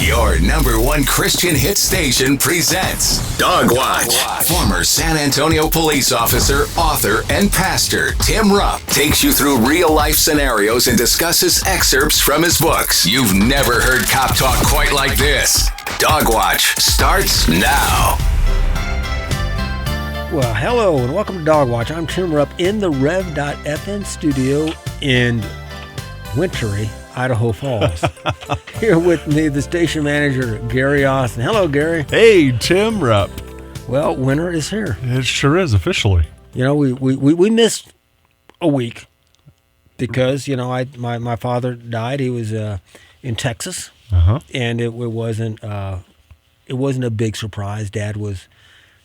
Your number one Christian hit station presents Dogwatch. Former San Antonio police officer, author, and pastor Tim Rupp takes you through real-life scenarios and discusses excerpts from his books. You've never heard cop talk quite like this. Dogwatch starts now. Well, hello and welcome to Dogwatch. I'm Tim Rupp in the Rev.fm studio in wintry Idaho Falls. Here with me, the station manager, Gary Austin. Hello, Gary. Hey, Tim Rupp. Well, winter is here. It sure is, officially. You know, we missed a week because, you know, my father died. He was in Texas, and it wasn't a big surprise. Dad was,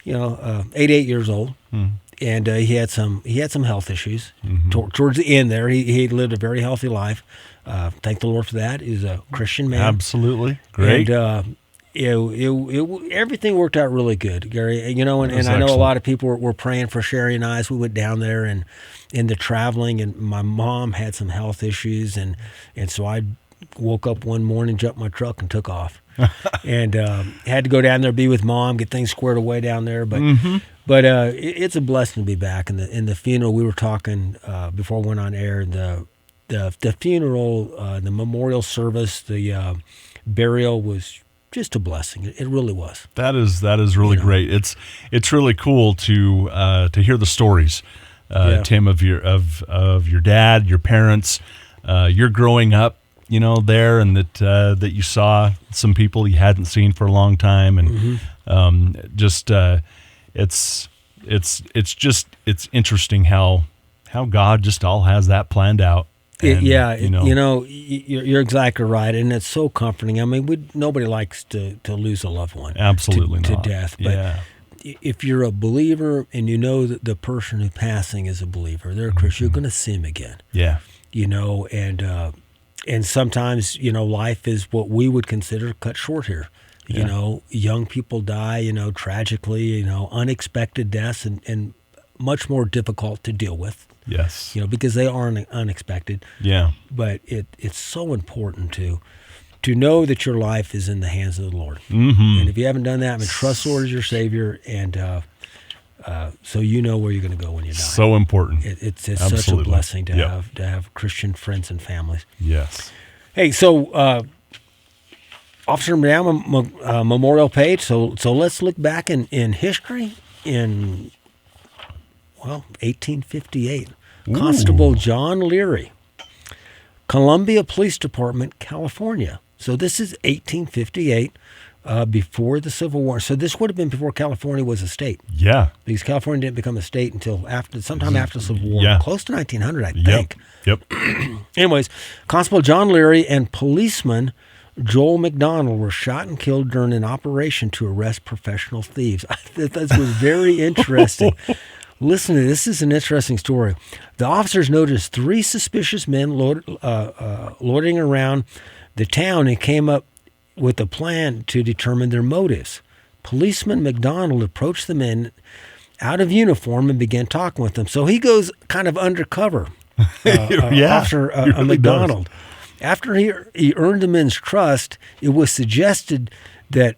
88 years old, and he had some health issues. Towards the end there, he lived a very healthy life. Thank the Lord for that. He's a Christian man. Absolutely. Great. And everything worked out really good, Gary. And I know excellent. a lot of people were praying for Sherry and I as we went down there and in the traveling, and my mom had some health issues, and so I woke up one morning, jumped my truck, and took off. And had to go down there, be with Mom, get things squared away down there. But it's a blessing to be back. In the funeral, we were talking before we went on air. The funeral, the memorial service, the burial was just a blessing. It really was. That is really great. It's really cool to hear the stories, Tim, of your dad, your parents, your growing up. There, and that you saw some people you hadn't seen for a long time, and it's interesting how God just all has that planned out. And, you're exactly right, and it's so comforting. I mean, nobody likes to lose a loved one, absolutely to not. death. But if you're a believer and you know that the person who's passing is a believer, they're a Christian, you're going to see him again. Yeah, and sometimes, life is what we would consider cut short here. Young people die, tragically, unexpected deaths and much more difficult to deal with. Yes. Because they are unexpected. Yeah. But it's so important to know that your life is in the hands of the Lord. Mm-hmm. And if you haven't done that, trust the Lord as your Savior, and so you know where you're going to go when you die. So important. It's such a blessing to have Christian friends and families. Yes. Hey, so Officer Down memorial page. So let's look back in history. In 1858, Constable John Leary, Columbia Police Department, California. So this is 1858. Before the Civil War. So this would have been before California was a state. Yeah. Because California didn't become a state until sometime after the Civil War. Yeah. Close to 1900, I think. Yep. Anyways, Constable John Leary and policeman Joel McDonald were shot and killed during an operation to arrest professional thieves. That was very interesting. Listen to this. This is an interesting story. The officers noticed 3 suspicious men loitering around the town and came up with a plan to determine their motives. Policeman McDonald approached the men out of uniform and began talking with them. So he goes kind of undercover, Officer really McDonald. does. After he earned the men's trust, it was suggested that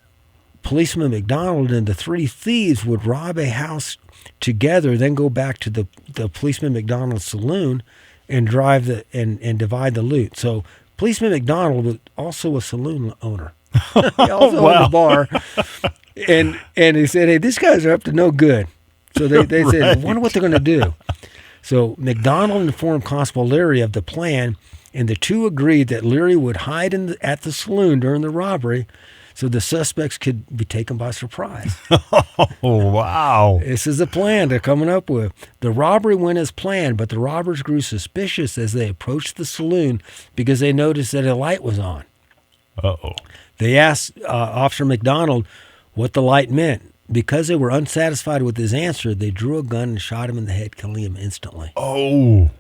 Policeman McDonald and the 3 thieves would rob a house together, then go back to the Policeman McDonald's saloon and and divide the loot. So Policeman McDonald was also a saloon owner. He also owned a bar. And he said, hey, these guys are up to no good. So they said, I wonder what they're going to do. So McDonald informed Constable Leary of the plan, and the two agreed that Leary would hide at the saloon during the robbery so the suspects could be taken by surprise. Oh, wow. This is a plan they're coming up with. The robbery went as planned, but the robbers grew suspicious as they approached the saloon because they noticed that a light was on. Uh-oh. They asked Officer McDonald what the light meant. Because they were unsatisfied with his answer, they drew a gun and shot him in the head, killing him instantly. Oh.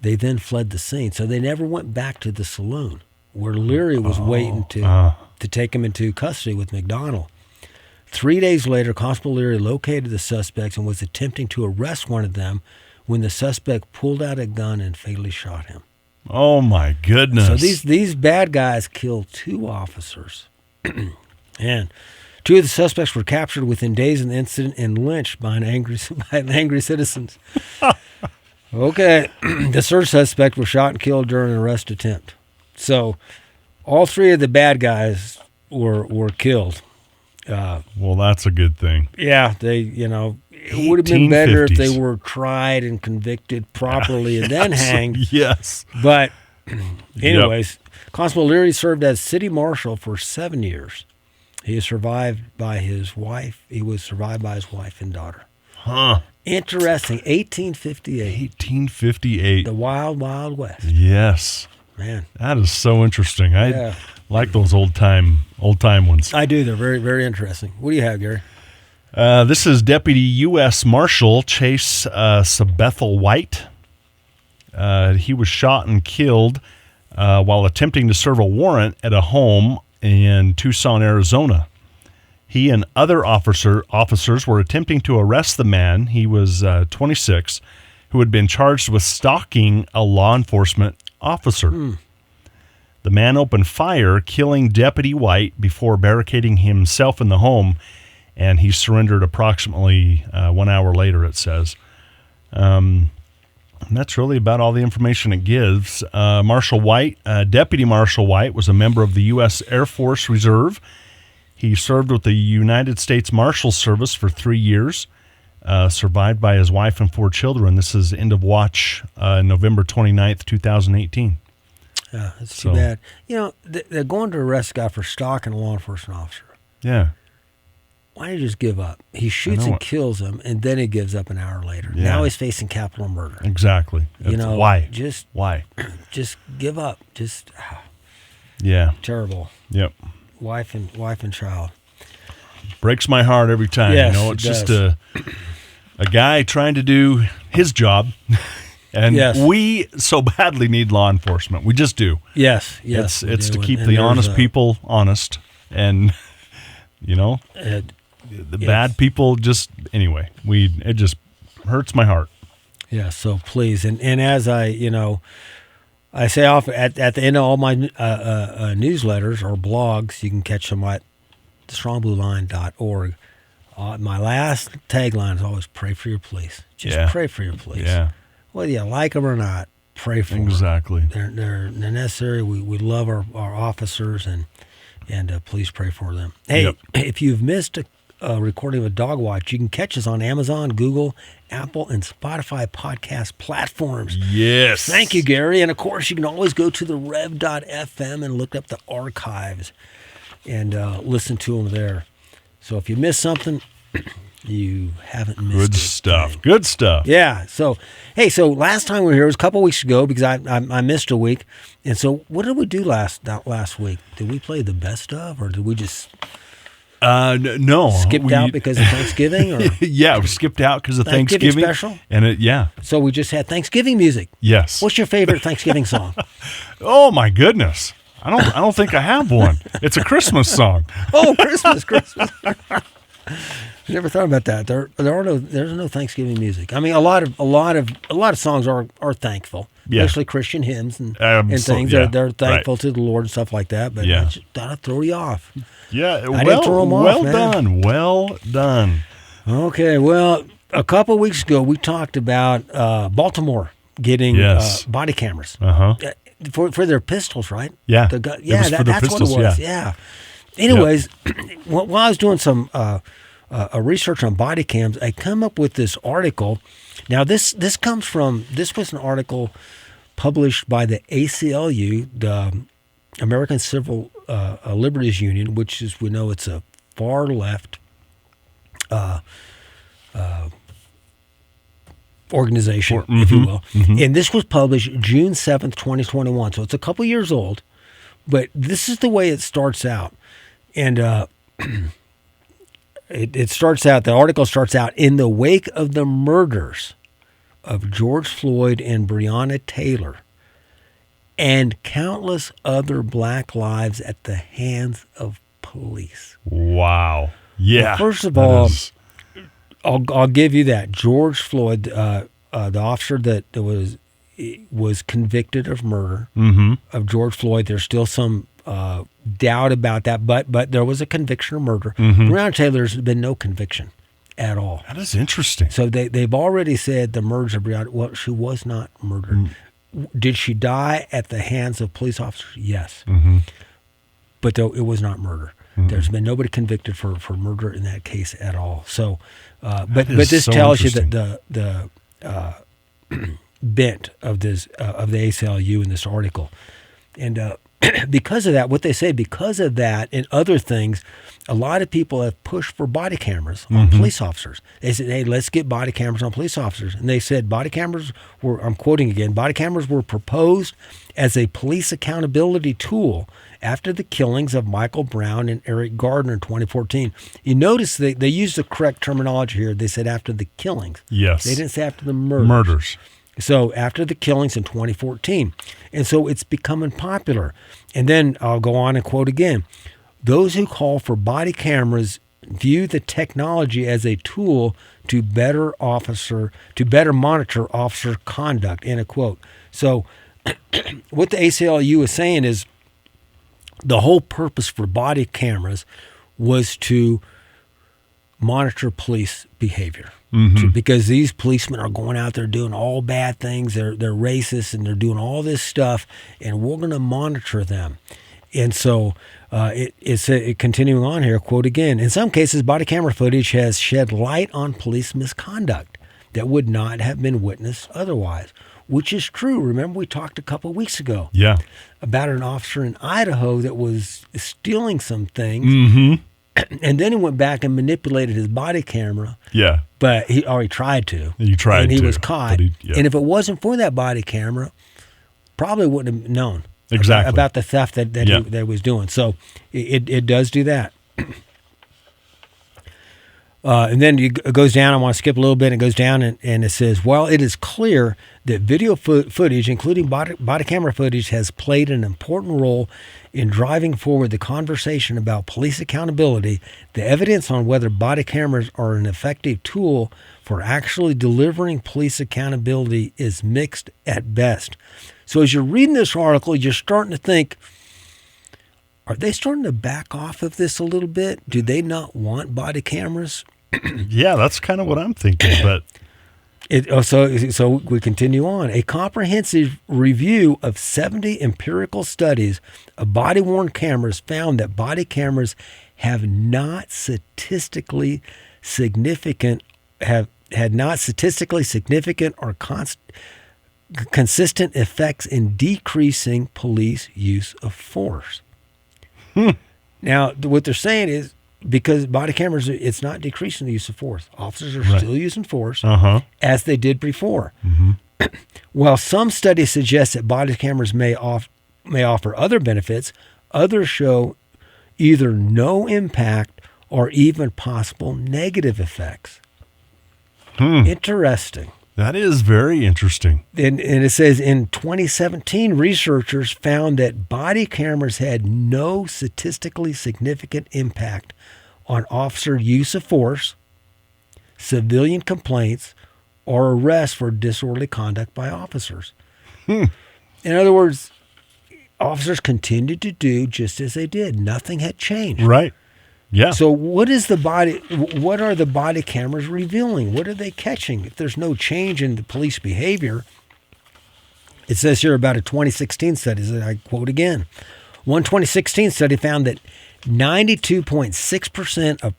They then fled the scene. So they never went back to the saloon where Leary was waiting to take him into custody with McDonald. 3 days later, Constable Leary located the suspects and was attempting to arrest one of them when the suspect pulled out a gun and fatally shot him. Oh, my goodness. So these bad guys killed 2 officers And two of the suspects were captured within days of the incident and lynched by angry citizens. Okay. The third suspect was shot and killed during an arrest attempt. So all three of the bad guys were killed. Well, that's a good thing. Yeah, it would have been better if they were tried and convicted properly and then hanged. Yes. But anyways, Constable Leary served as city marshal for 7 years. He was survived by his wife. And daughter. Huh. Interesting. 1858. 1858. The Wild, Wild West. Yes. Man. That is so interesting. I like those old time ones. I do. They're very, very interesting. What do you have, Gary? This is Deputy U.S. Marshal Chase Sabethel White. He was shot and killed while attempting to serve a warrant at a home in Tucson, Arizona. He and other officers were attempting to arrest the man. He was 26, who had been charged with stalking a law enforcement officer. The man opened fire, killing Deputy White before barricading himself in the home, and he surrendered approximately 1 hour later, it says. And that's really about all the information it gives. Marshal White, Deputy Marshal White, was a member of the U.S. Air Force Reserve. He served with the United States Marshal Service for 3 years, survived by his wife and 4 children. This is end of watch November 29th, 2018. Yeah, that's too bad. They're going to arrest a guy for stalking a law enforcement officer. Yeah. Why don't you just give up? He shoots and kills him, and then he gives up an hour later. Yeah. Now he's facing capital murder. Exactly. Why? Why? Just give up. Just terrible. Yep. Wife and child. Breaks my heart every time. Yes, It's just a guy trying to do his job, and we so badly need law enforcement. We just do. Yes. It's to keep the honest people honest, and the bad people just it just hurts my heart. Yeah. So please, and as I say often at the end of all my newsletters or blogs, you can catch them at strongblueline.org. My last tagline is always pray for your police. Just pray for your police. Yeah. Whether you like them or not, pray for them. Exactly. They're necessary. We love our officers, and please pray for them. Hey, if you've missed a recording of Dogwatch, you can catch us on Amazon, Google, Apple, and Spotify podcast platforms. Yes. Thank you, Gary. And, of course, you can always go to the rev.fm and look up the archives and listen to them there. So if you missed something, you haven't missed Good stuff. Yeah. So last time we were here was a couple weeks ago because I missed a week. And so what did we do last week? Did we play the best of, or did we just... no. Skipped out because of Thanksgiving? Or? Yeah, we skipped out because of Thanksgiving. Special? And So we just had Thanksgiving music. Yes. What's your favorite Thanksgiving song? Oh my goodness. I don't think I have one. It's a Christmas song. Oh, Christmas. I never thought about that. There's no Thanksgiving music. I mean, a lot of songs are thankful, especially Christian hymns and things. Yeah, they're thankful to the Lord and stuff like that. But I just thought I'd throw you off. Yeah, I didn't throw them off, man. Well done. Okay, well, a couple of weeks ago we talked about Baltimore getting body cameras for their pistols, right? Yeah, that's what it was. Yeah. Anyways, while I was doing some research on body cams, I come up with this article. Now, this was an article published by the ACLU, the American Civil Liberties Union, which is, we know, it's a far left organization, if you will. Mm-hmm. And this was published June 7th, 2021. So it's a couple years old, but this is the way it starts out. And it starts out, the article starts out, in the wake of the murders of George Floyd and Breonna Taylor and countless other black lives at the hands of police. Wow. Yeah. Well, first of all, I'll give you that. George Floyd, the officer that was convicted of murder of George Floyd, there's still some doubt about that, but there was a conviction of murder. Mm-hmm. Breonna Taylor's been no conviction at all. That is interesting. So they've already said the murder of Breonna. Well, she was not murdered. Did she die at the hands of police officers? Yes. Mm-hmm. But though it was not murder. Mm-hmm. There's been nobody convicted for murder in that case at all. So, but this so tells you that the bent of this of the ACLU in this article, and because of that, what they say, because of that and other things, a lot of people have pushed for body cameras on police officers. They said, hey, let's get body cameras on police officers. And they said body cameras were, I'm quoting again, body cameras were proposed as a police accountability tool after the killings of Michael Brown and Eric Gardner in 2014. You notice they used the correct terminology here. They said after the killings. Yes. They didn't say after the murders. So after the killings in 2014. And so it's becoming popular. And then I'll go on and quote again. Those who call for body cameras view the technology as a tool to better monitor officer conduct, end of quote. So what the ACLU is saying is the whole purpose for body cameras was to monitor police behavior. Because these policemen are going out there doing all bad things. They're racist and they're doing all this stuff, and we're going to monitor them. And so it's continuing on here, quote again, in some cases, body camera footage has shed light on police misconduct that would not have been witnessed otherwise, which is true. Remember, we talked a couple of weeks ago about an officer in Idaho that was stealing some things. And then he went back and manipulated his body camera. Yeah. But he tried to. And he was caught. And if it wasn't for that body camera, probably wouldn't have known about the theft that he was doing. So it does do that. And then it goes down. I want to skip a little bit. It goes down and it says, well, it is clear that video footage, including body camera footage, has played an important role in driving forward the conversation about police accountability. The evidence on whether body cameras are an effective tool for actually delivering police accountability is mixed at best. So as you're reading this article, you're starting to think, are they starting to back off of this a little bit? Do they not want body cameras? Yeah, that's kind of what I'm thinking. But so we continue on. A comprehensive review of 70 empirical studies of body-worn cameras found that body cameras have not statistically significant or consistent effects in decreasing police use of force. Now, what they're saying is because body cameras, it's not decreasing the use of force. Officers are still using force as they did before. While some studies suggest that body cameras may offer other benefits, others show either no impact or even possible negative effects. Interesting. That is very interesting. And it says in 2017, researchers found that body cameras had no statistically significant impact on officer use of force, civilian complaints, or arrests for disorderly conduct by officers. In other words, officers continued to do just as they did. Nothing had changed. Right. Yeah. So what are the body cameras revealing? What are they catching? If there's no change in the police behavior, it says here about a 2016 study, that I quote again. One 2016 study found that 92.6% of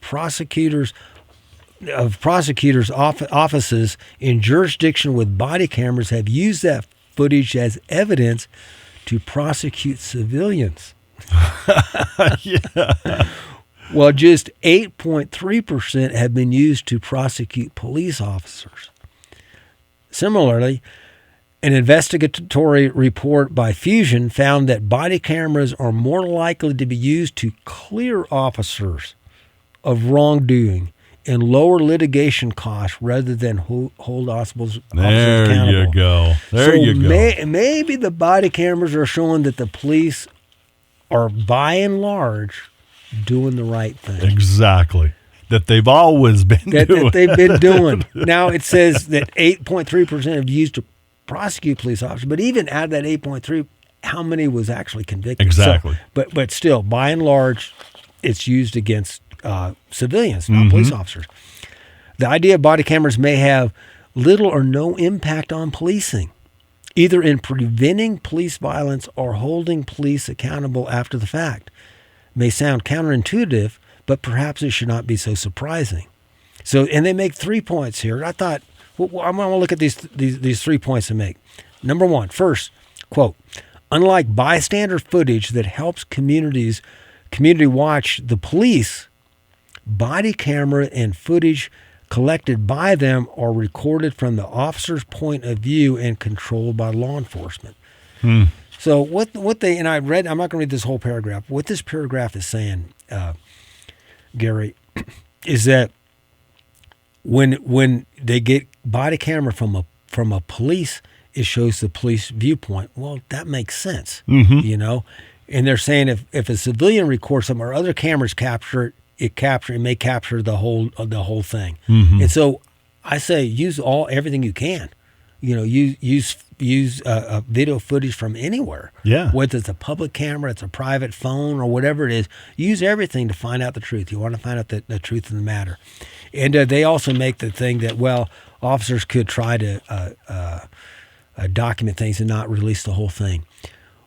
prosecutors' offices in jurisdiction with body cameras have used that footage as evidence to prosecute civilians. Well, just 8.3% have been used to prosecute police officers. Similarly, an investigatory report by Fusion found that body cameras are more likely to be used to clear officers of wrongdoing and lower litigation costs rather than hold officers accountable. There you go. There you go. Maybe the body cameras are showing that the police are, by and large, doing the right thing. Exactly. That they've always been doing. That they've been doing. Now it says that 8.3% have used to prosecute police officers, but even out of that 8.3, how many was actually convicted. Exactly. So, but still, by and large, it's used against civilians, not police officers. The idea of body cameras may have little or no impact on policing, either in preventing police violence or holding police accountable after the fact. May sound counterintuitive, but perhaps it should not be so surprising. So, and they make 3 points here. I thought, well, I'm going to look at these 3 points to make. Number one, first, quote, unlike bystander footage that helps community watch the police, body camera and footage collected by them are recorded from the officer's point of view and controlled by law enforcement. So what they, and I'm not going to read this whole paragraph. What this paragraph is saying, Gary, is that when they get body camera from a police, it shows the police viewpoint. Well, that makes sense, you know. And they're saying if a civilian records something or other cameras capture it, it may capture the whole thing. And so I say use everything you can. You know, use video footage from anywhere. Yeah. Whether it's a public camera, it's a private phone, or whatever it is, use everything to find out the truth. You want to find out the truth of the matter. And they also make the thing that, well, officers could try to document things and not release the whole thing.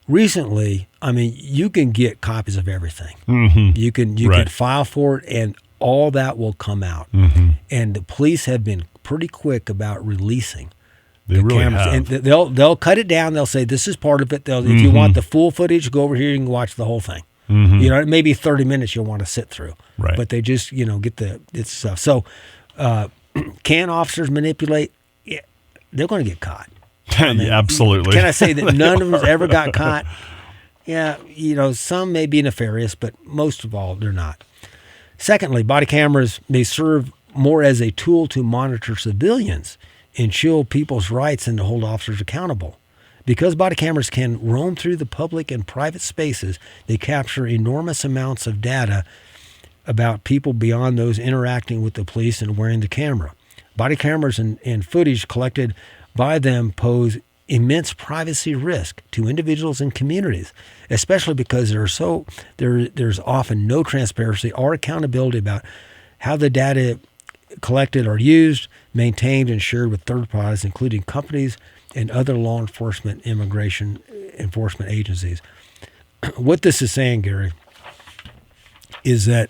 Recently, I mean, you can get copies of everything. You can file for it, and all that will come out. And the police have been pretty quick about releasing the really cameras, have. and they'll cut it down. They'll say this is part of it. If you want the full footage, go over here. You can watch the whole thing. You know, maybe 30 minutes you'll want to sit through. Right. But they just get it's stuff. So, can officers manipulate? Yeah, they're going to get caught. I mean, absolutely. Can I say that none of them ever got caught? Yeah, you know, some may be nefarious, but most of all, they're not. Secondly, body cameras may serve more as a tool to monitor civilians and shield people's rights and to hold officers accountable. Because body cameras can roam through the public and private spaces, they capture enormous amounts of data about people beyond those interacting with the police and wearing the camera. Body cameras and footage collected by them pose immense privacy risk to individuals and communities, especially because there's often no transparency or accountability about how the data collected are used, maintained, and shared with third parties, including companies and other law enforcement, immigration enforcement agencies. What this is saying, Gary, is that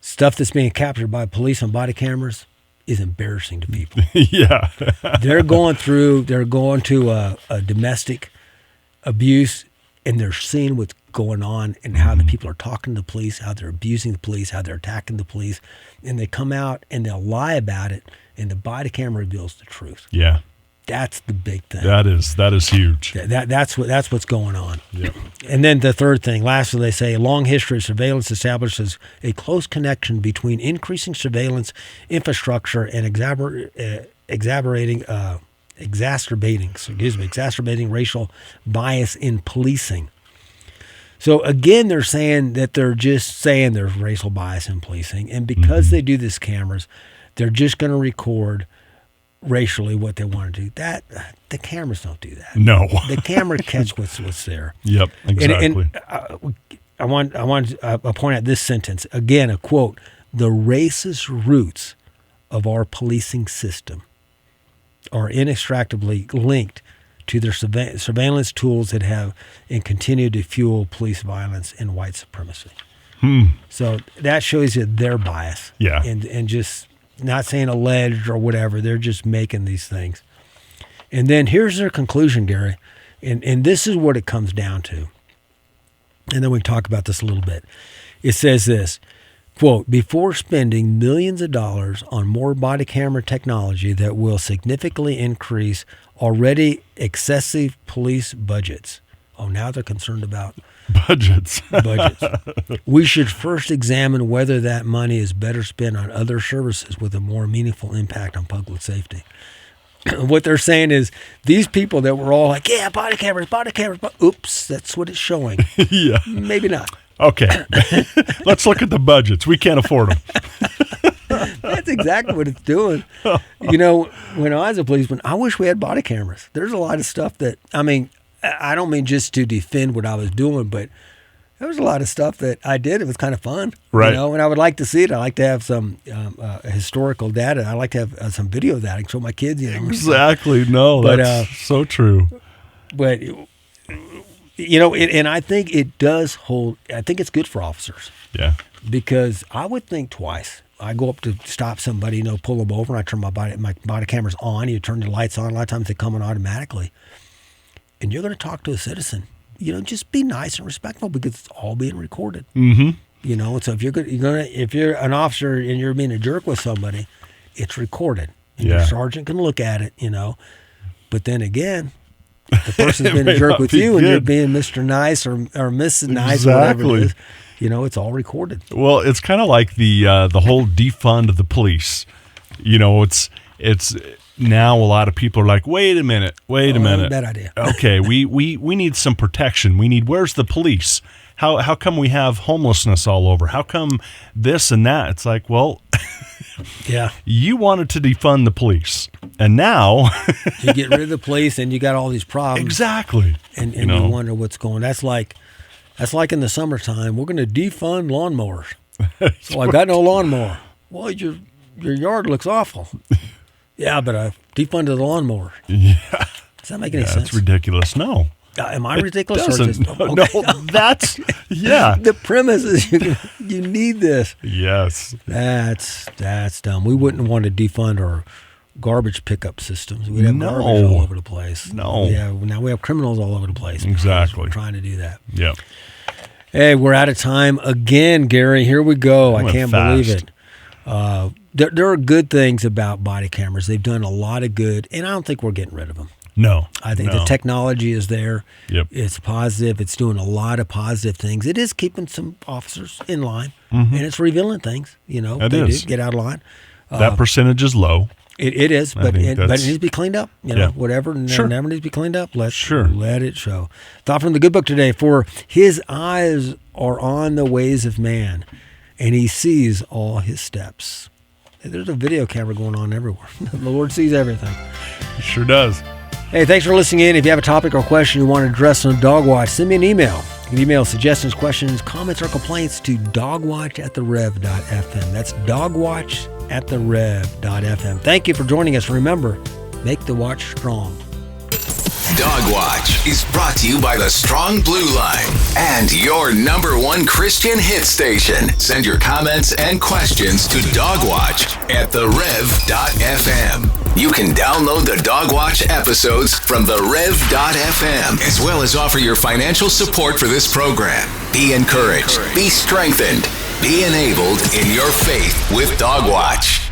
stuff that's being captured by police on body cameras is embarrassing to people. Yeah. They're going to a domestic abuse, and they're seeing what's going on and how the people are talking to the police, how they're abusing the police, how they're attacking the police. And they come out and they'll lie about it, and the body camera reveals the truth. Yeah. That's the big thing. That is huge. That's what's going on. Yeah. And then the third thing, lastly, they say a long history of surveillance establishes a close connection between increasing surveillance infrastructure and exacerbating racial bias in policing. So again, they're saying that there's racial bias in policing, and because they do these cameras, they're just going to record racially what they want to do. That the cameras don't do that. No, the camera catch what's there. Yep, exactly. And I want to point out this sentence again. A quote: "The racist roots of our policing system are inextricably linked to their surveillance tools that have and continue to fuel police violence and white supremacy." So that shows you their bias. Yeah, and just. Not saying alleged or whatever. They're just making these things. And then here's their conclusion, Gary. And this is what it comes down to. And then we talk about this a little bit. It says this, quote, "Before spending millions of dollars on more body camera technology that will significantly increase already excessive police budgets." Oh, now they're concerned about budgets. "We should first examine whether that money is better spent on other services with a more meaningful impact on public safety." What they're saying is these people that were all like, yeah, body cameras, oops, that's what it's showing. Yeah. Maybe not. Okay. Let's look at the budgets. We can't afford them. That's exactly what it's doing. You know, when I was a policeman, I wish we had body cameras. There's a lot of stuff that, I mean, I don't mean just to defend what I was doing, but there was a lot of stuff that I did. It was kind of fun, right? You know, and I would like to see it. I like to have some historical data. I like to have some video of that. I can show my kids, you know. Exactly. No, but, that's so true. But, you know, and I think it does hold. I think it's good for officers. Yeah. Because I would think twice. I go up to stop somebody, you know, pull them over, and I turn my body cameras on. You turn the lights on. A lot of times they come on automatically. And you're going to talk to a citizen. You know, just be nice and respectful because it's all being recorded. Mm-hmm. You know, so if you're an officer and you're being a jerk with somebody, it's recorded. And your sergeant can look at it, you know. But then again, the person's been a jerk with you and you're being Mr. Nice or Mrs. Nice or whatever it is, you know, it's all recorded. Well, it's kind of like the whole defund the police. You know, it's now a lot of people are like, wait a minute. Bad idea. Okay, we need some protection. Where's the police? How come we have homelessness all over? How come this and that? It's like, well, yeah, you wanted to defund the police, and now you get rid of the police, and you got all these problems. Exactly, and you wonder what's going on. That's like in the summertime, we're going to defund lawnmowers. So I got no lawnmower. Well, your yard looks awful. Yeah, but I defunded the lawnmower. Yeah. Does that make any sense? That's ridiculous. No. Am I ridiculous? No, that's, yeah. The premise is you need this. Yes. That's dumb. We wouldn't want to defund our garbage pickup systems. We'd have garbage all over the place. No. Yeah. Now we have criminals all over the place. Exactly. We're trying to do that. Yeah. Hey, we're out of time again, Gary. Here we go. I can't believe it. There are good things about body cameras. They've done a lot of good, and I don't think we're getting rid of them. No. I think the technology is there. Yep. It's positive. It's doing a lot of positive things. It is keeping some officers in line, and it's revealing things. You know, it they is. do get out of line. That percentage is low. It is, but it needs to be cleaned up. You know, whatever Sure. never needs to be cleaned up. Let it show. Thought from the good book today: for his eyes are on the ways of man, and he sees all his steps. There's a video camera going on everywhere. The Lord sees everything. He sure does. Hey, thanks for listening in. If you have a topic or question you want to address on Dogwatch, send me an email. You can email suggestions, questions, comments, or complaints to dogwatch@therev.fm. That's dogwatch@therev.fm. Thank you for joining us. Remember, make the watch strong. Dogwatch is brought to you by the Strong Blue Line and your #1 Christian hit station. Send your comments and questions to dogwatch@therev.fm. You can download the Dogwatch episodes from therev.fm, as well as offer your financial support for this program. Be encouraged, be strengthened, be enabled in your faith with Dogwatch.